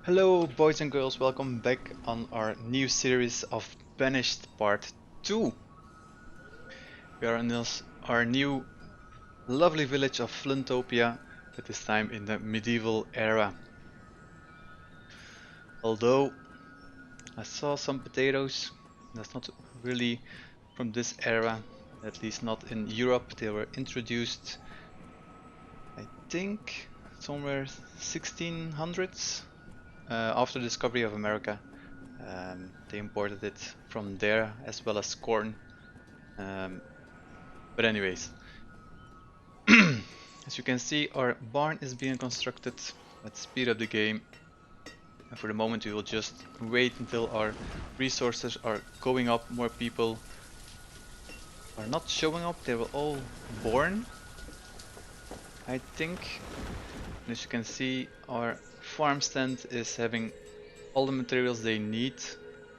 Hello boys and girls, welcome back on our new series of Banished Part 2. We are in our new lovely village of Flintopia, but this time in the medieval era. Although I saw some potatoes, that's not really from this era, at least not in Europe. They were introduced, I think, somewhere 1600s after the discovery of America. They imported it from there as well as corn. But anyways, as you can see, our barn is being constructed. Let's speed up the game. And for the moment we will just wait until our resources are going up. More people are not showing up. They were all born, I think. And as you can see, our farm stand is having all the materials they need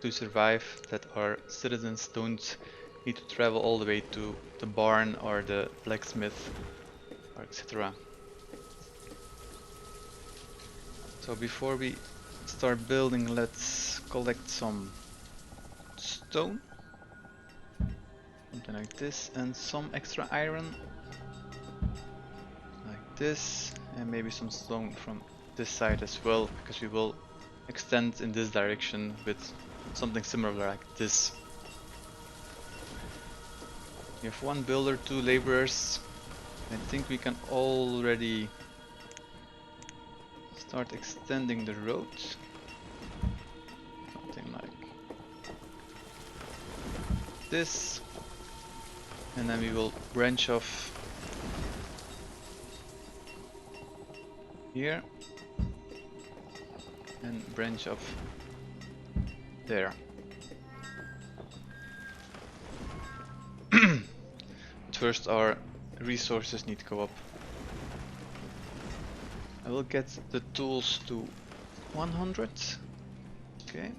to survive, that our citizens don't need to travel all the way to the barn or the blacksmith or etc. So before we start building, let's collect some stone, something like this, and some extra iron like this, and maybe some stone from this side as well, because we will extend in this direction with something similar like this. We have one builder, two laborers. I think we can already start extending the road. Something like this. And then we will branch off here and branch off there. But first our resources need to go up. I will get the tools to 100. Okay.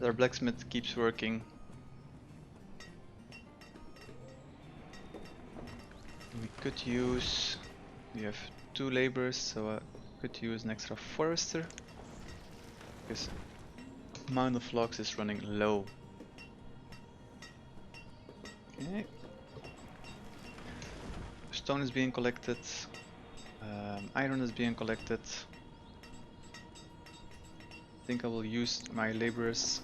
Our blacksmith keeps working. We could use... we have two laborers, so I could use an extra forester, because amount of logs is running low. Okay. Stone is being collected. Iron is being collected. I think I will use my laborers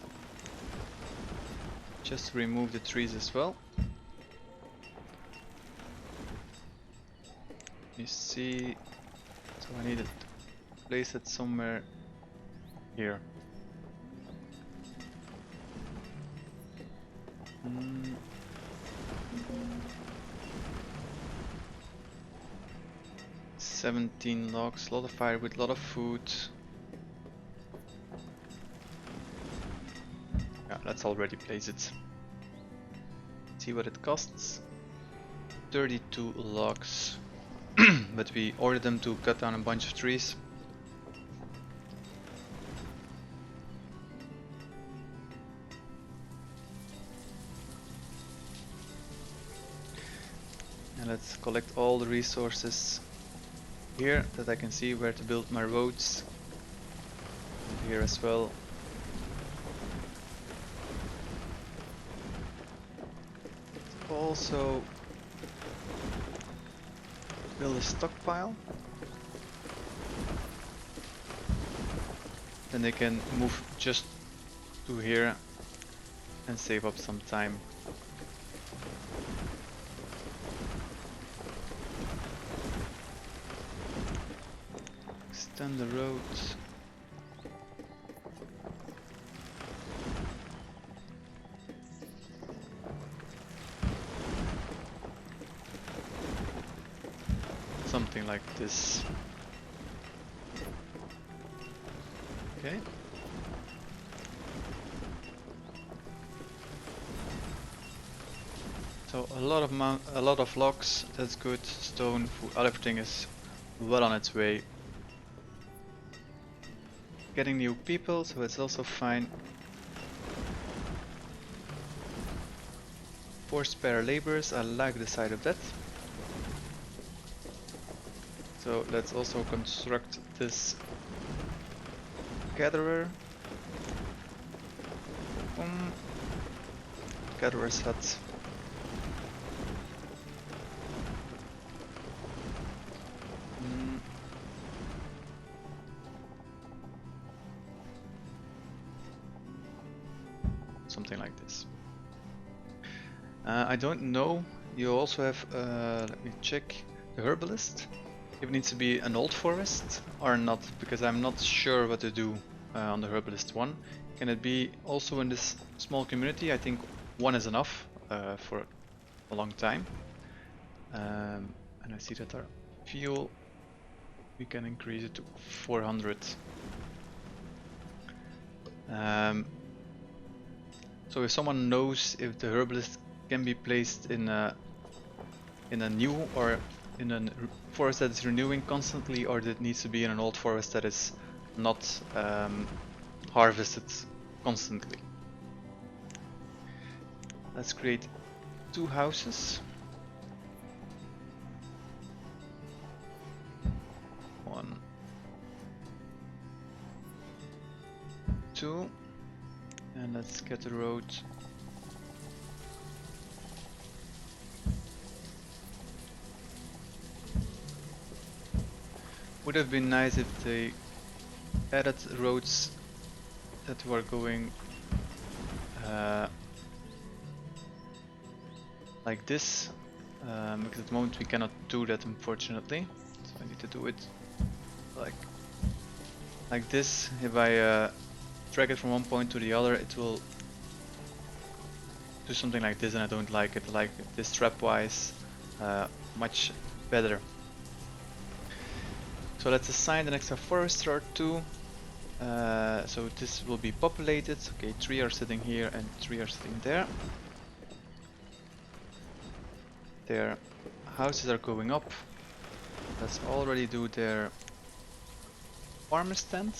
just to remove the trees as well. You see, so I need to place it somewhere here. Mm. 17 logs, a lot of firewood, a lot of food. Yeah, let's already place it. See what it costs. 32 logs. But we ordered them to cut down a bunch of trees. And let's collect all the resources here, that I can see where to build my roads. And here as well. Also build a stockpile. Then they can move just to here and save up some time. Extend the road. Something like this. Okay. So a lot of logs, that's good. Stone, food, everything is well on its way. Getting new people, so it's also fine. 4 spare laborers, I like the sight of that. So let's also construct this gatherer. Gatherer's hut. Something like this. I don't know. You also have, let me check, the herbalist. If it needs to be an old forest or not, because I'm not sure what to do on the herbalist one. Can it be also in this small community? I think one is enough for a long time. And I see that our fuel, we can increase it to 400. So if someone knows if the herbalist can be placed in a new or in a forest that is renewing constantly, or that needs to be in an old forest that is not harvested constantly. Let's create 2 houses. 1, 2, and let's get the road. Would have been nice if they added roads that were going like this, because at the moment we cannot do that, unfortunately. So I need to do it like this. If I drag it from one point to the other, it will do something like this, and I don't like it. Like this trap-wise, much better. So let's assign an extra forester or 2. So this will be populated. Okay, 3 are sitting here and 3 are sitting there. Their houses are going up. Let's already do their farmer stand.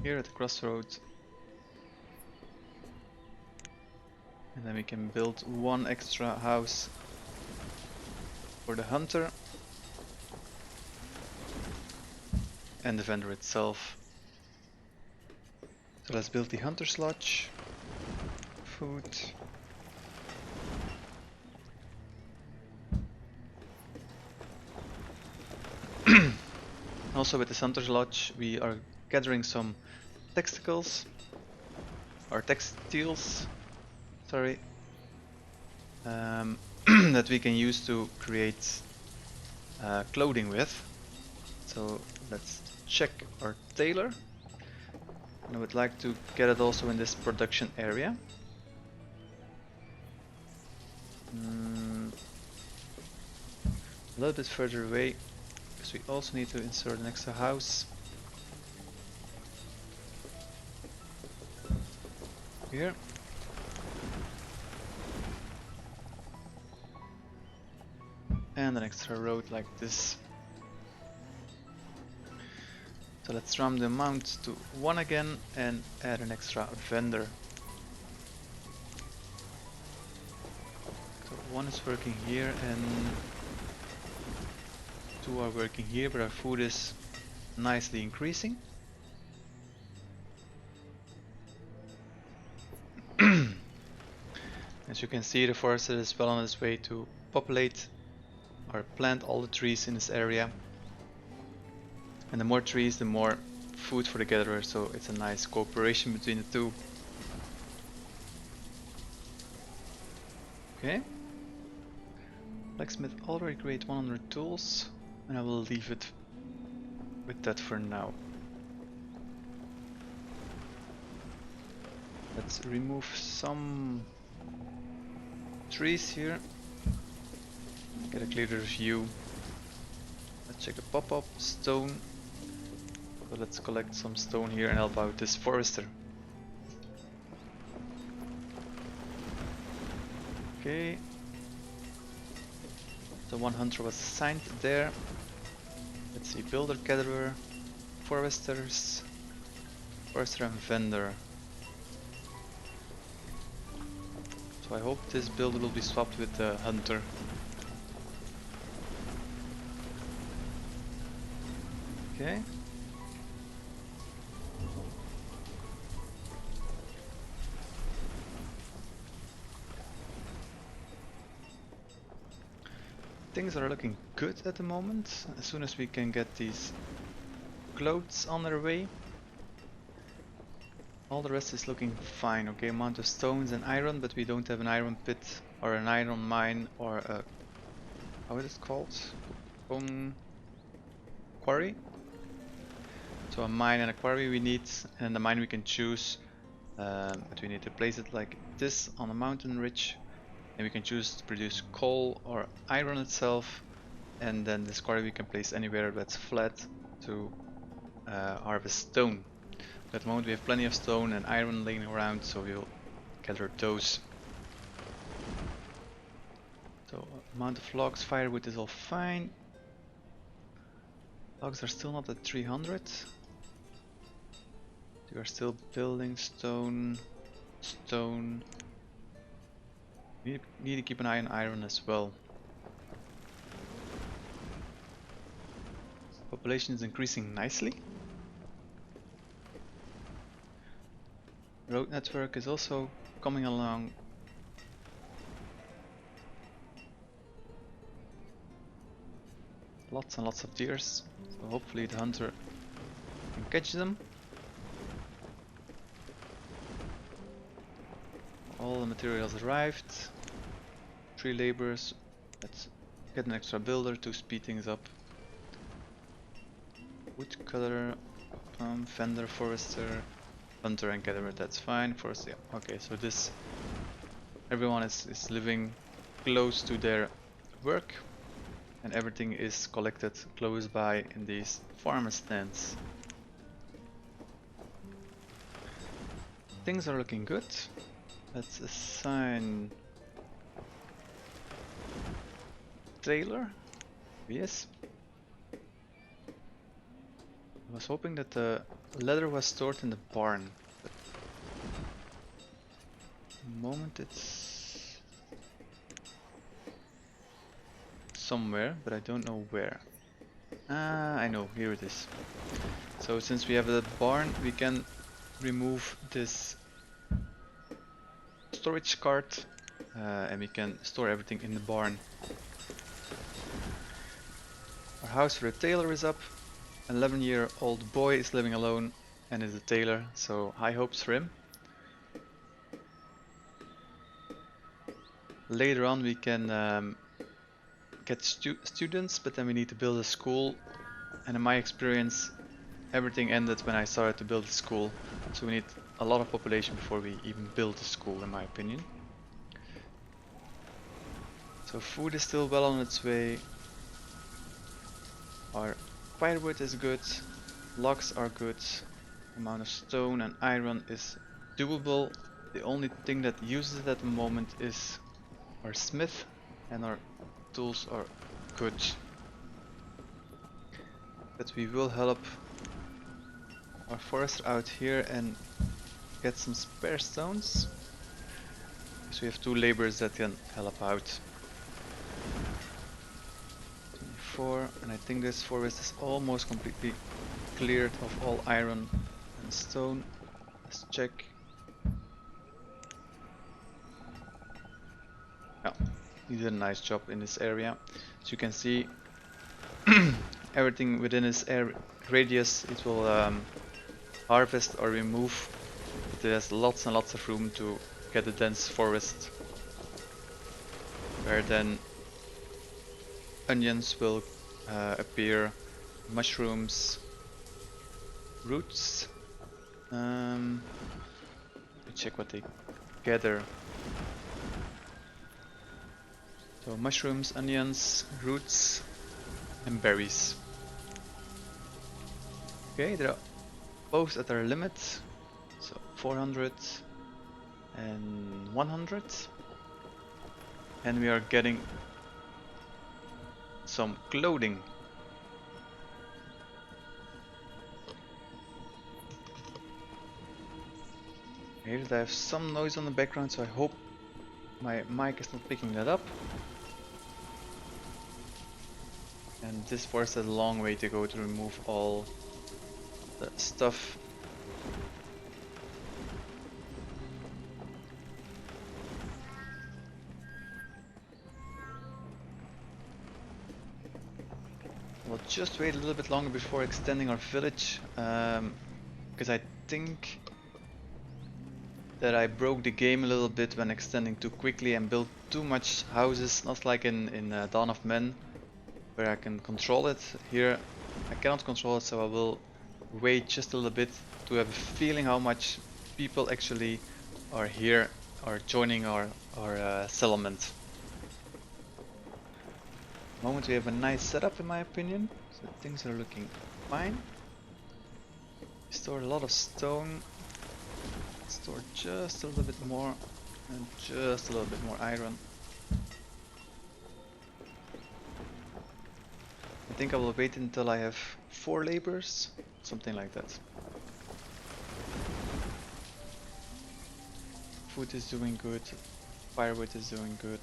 Here at the crossroad. And then we can build 1 extra house for the hunter and the vendor itself. So let's build the hunter's lodge. Food. Also with the hunter's lodge we are gathering some textiles or textiles, sorry, that we can use to create clothing with. So let's check our tailor. And I would like to get it also in this production area. A little bit further away, because we also need to insert an extra house. Here. And an extra road like this. So let's ramp the amount to 1 again and add an extra vendor. So 1 is working here and 2 are working here, but our food is nicely increasing. As you can see, the forest is well on its way to populate or plant all the trees in this area. And the more trees, the more food for the gatherer, so it's a nice cooperation between the two. Okay. Blacksmith already create 100 tools, and I will leave it with that for now. Let's remove some trees here. Get a clearer view. Let's check the pop-up stone. So let's collect some stone here and help out this forester. Okay. So 1 hunter was assigned there. Let's see, builder, gatherer, foresters, forester and vendor. So I hope this builder will be swapped with the hunter. Okay. Things are looking good at the moment. As soon as we can get these clothes on their way, all the rest is looking fine. Okay, amount of stones and iron, but we don't have an iron pit or an iron mine or a, how is it called? Quarry. So a mine and a quarry we need, and the mine we can choose, but we need to place it like this on a mountain ridge, and we can choose to produce coal or iron itself, and then this quarry we can place anywhere that's flat to harvest stone. At the moment we have plenty of stone and iron laying around, so we'll gather those. So amount of logs, firewood is all fine. Logs are still not at 300. We are still building stone. We need to keep an eye on iron as well. Population is increasing nicely. Road network is also coming along. Lots and lots of deers, so hopefully the hunter can catch them. All the materials arrived. 3 laborers. Let's get an extra builder to speed things up. Woodcutter, fender, forester, hunter and gatherer, that's fine. Forester, yeah. Okay, so this, everyone is living close to their work, and everything is collected close by in these farmer stands. Things are looking good. Let's assign Taylor. Yes. I was hoping that the leather was stored in the barn, but at the moment it's somewhere, but I don't know where. Ah, I know, here it is. So since we have the barn, we can remove this storage cart and we can store everything in the barn. Our house for the tailor is up. An 11-year-old boy is living alone and is a tailor, so high hopes for him. Later on we can get students, but then we need to build a school, and in my experience everything ended when I started to build a school, so we need a lot of population before we even build a school, in my opinion. So food is still well on its way. Our firewood is good, logs are good, amount of stone and iron is doable. The only thing that uses it at the moment is our smith, and our tools are good. But we will help our forester out here and get some spare stones. So we have 2 laborers that can help out. 24, and I think this forest is almost completely cleared of all iron and stone. Let's check. Yeah, he did a nice job in this area. As you can see, everything within this radius it will harvest or remove. It has lots and lots of room to get a dense forest, where then onions will appear, mushrooms, roots. Let me check what they gather. So mushrooms, onions, roots, and berries. Okay, they're both at their limit. So 400 and 100. And we are getting some clothing. Here I have some noise on the background, so I hope my mic is not picking that up. And this forest has a long way to go to remove all the stuff. We'll just wait a little bit longer before extending our village, because I think that I broke the game a little bit when extending too quickly and built too much houses, not like in Dawn of Men, where I can control it. Here I cannot control it, so I will wait just a little bit to have a feeling how much people actually are here, are joining our settlement. At the moment we have a nice setup in my opinion, so things are looking fine. We stored a lot of stone, store just a little bit more and just a little bit more iron. I think I will wait until I have 4 laborers, something like that. Food is doing good, firewood is doing good,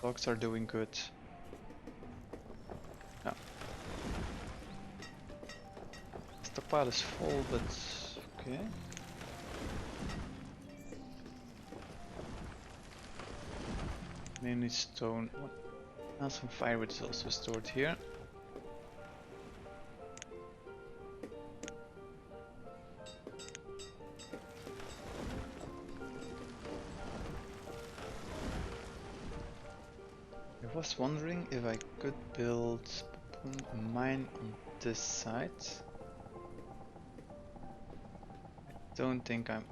dogs are doing good. Yeah. Stockpile is full, but okay. Mainly stone. Now some firewood is also stored here. I was wondering if I could build a mine on this side. I don't think I'm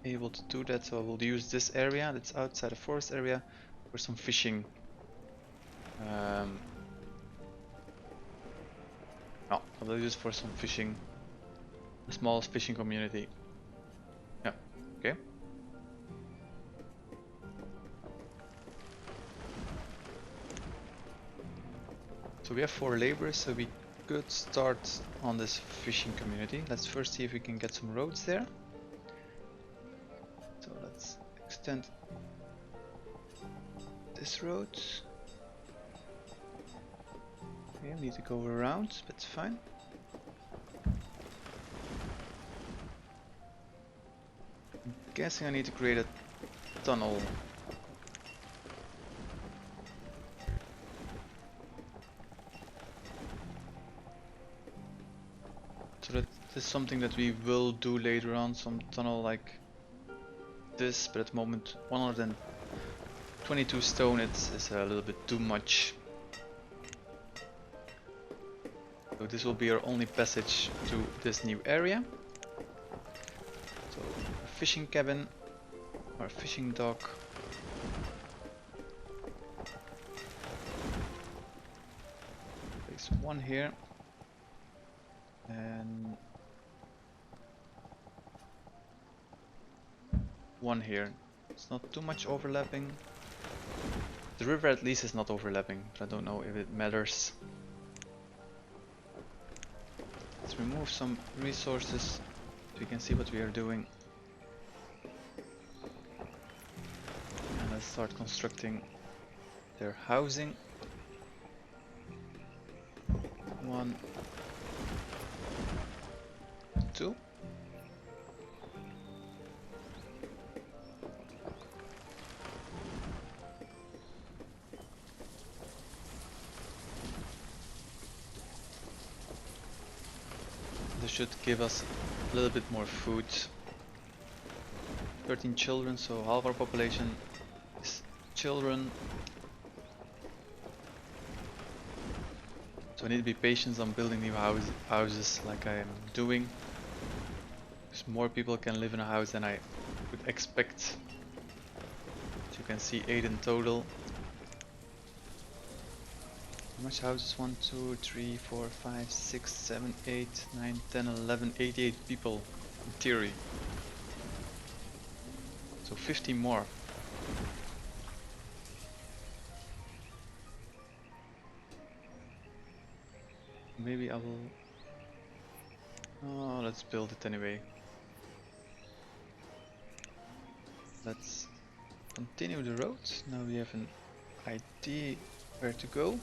able to do that, so I will use this area that's outside the forest area for some fishing. No, I will use it for some fishing, a small fishing community. Yeah, okay. So we have 4 laborers, so we could start on this fishing community. Let's first see if we can get some roads there. So let's extend this road. Okay, we need to go around, but it's fine. I'm guessing I need to create a tunnel. So that is something that we will do later on, some tunnel like this, but at the moment 122 stone is a little bit too much. So this will be our only passage to this new area. So a fishing cabin, or a fishing dock. Place one here. And one here. It's not too much overlapping. The river at least is not overlapping, but I don't know if it matters. Let's remove some resources so we can see what we are doing. And let's start constructing their housing. 1, 2. This should give us a little bit more food. 13 children, so half our population is children. So I need to be patient on building new houses like I am doing. Because more people can live in a house than I would expect. As you can see, 8 in total. How much houses? 1, 2, 3, 4, 5, 6, 7, 8, 9, 10, 11, 88 people in theory. So 50 more. Maybe I will... Oh, let's build it anyway. Let's continue the road. Now we have an idea where to go.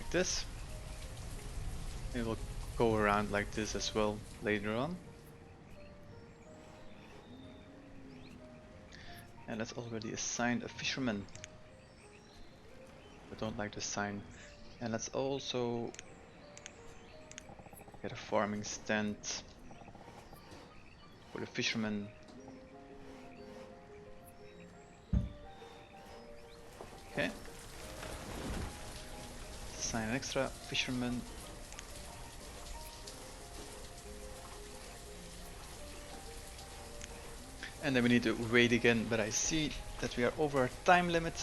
like this. We will go around like this as well later on. And let's already assign a fisherman. I don't like the sign. And let's also get a farming stand for the fisherman. Okay. Assign an extra fisherman. And then we need to wait again, but I see that we are over our time limit.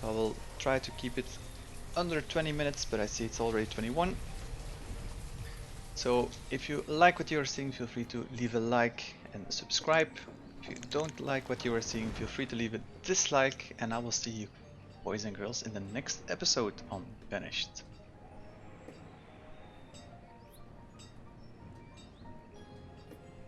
So I will try to keep it under 20 minutes, but I see it's already 21. So if you like what you are seeing, feel free to leave a like and subscribe. If you don't like what you are seeing, feel free to leave a dislike, and I will see you, boys and girls, in the next episode on Banished.